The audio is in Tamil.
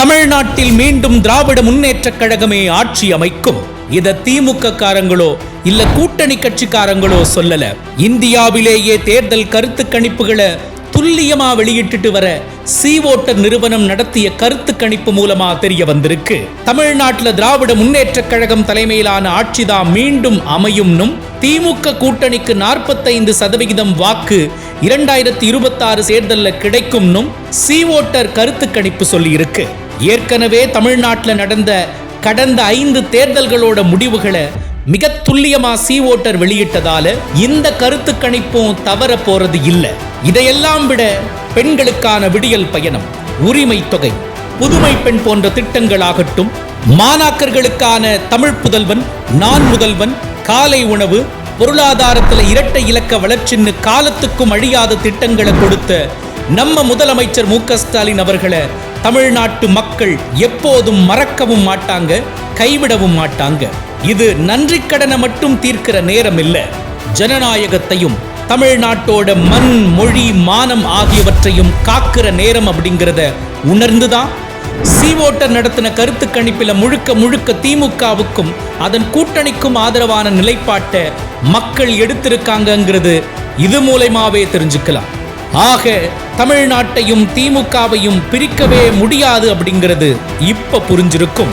தமிழ்நாட்டில் மீண்டும் திராவிட முன்னேற்றக் கழகமே ஆட்சி அமைக்கும். இத திமுக காரங்களோ இல்ல கூட்டணி கட்சிக்காரங்களோ சொல்லல. இந்தியாவிலேயே தேர்தல் கருத்து கணிப்புகளை துல்லியமா வெளியிட்டு வர சி-வோட்டர் நிறுவனம் நடத்திய கருத்து கணிப்பு மூலமா தெரிய வந்திருக்கு. தமிழ்நாட்டில் திராவிட முன்னேற்றக் கழகம் தலைமையிலான ஆட்சிதான் மீண்டும் அமையும்னும் திமுக கூட்டணிக்கு 45% வாக்கு 2026 தேர்தலில் கிடைக்கும்னும் சி-வோட்டர் கருத்து கணிப்பு சொல்லி இருக்கு. ஏற்கனவே தமிழ்நாட்டில் நடந்த கடந்த 5 தேர்தல்களோட முடிவுகளை மிக துல்லியமா சி-வோட்டர் வெளியிட்டதால இந்த கருத்து கணிப்பும் தவற போறது இல்ல. இதையெல்லாம் விட பெண்களுக்கான விடியல் பயணம், உரிமை தொகை, புதுமை பெண் போன்ற திட்டங்களாகட்டும், மாணாக்கர்களுக்கான தமிழ் புதல்வன், நான் முதல்வன், காலை உணவு, பொருளாதாரத்தில் இரட்டை இலக்க வளர்ச்சின்னு காலத்துக்கும் அழியாத திட்டங்களை கொடுத்த நம்ம முதலமைச்சர் மு.க. ஸ்டாலின் அவர்களை தமிழ்நாட்டு மக்கள் எப்போதும் மறக்கவும் மாட்டாங்க, கைவிடவும் மாட்டாங்க. இது நன்றி கடனை மட்டும் தீர்க்கிற நேரம் இல்ல, ஜனநாயகத்தையும் தமிழ்நாட்டோட மண், மொழி, மானம் ஆகியவற்றையும் காக்கிற நேரம் அப்படிங்கிறத உணர்ந்துதான் சி-வோட்டர் நடத்தின கருத்து கணிப்பில் முழுக்க திமுகவுக்கும் அதன் கூட்டணிக்கும் ஆதரவான நிலைப்பாட்டை மக்கள் எடுத்திருக்காங்கிறது இது மூலமாவே தெரிஞ்சுக்கலாம். ஆக தமிழ்நாட்டையும் திமுகவையும் பிரிக்கவே முடியாது அப்படிங்கிறது இப்ப புரிஞ்சிருக்கும்.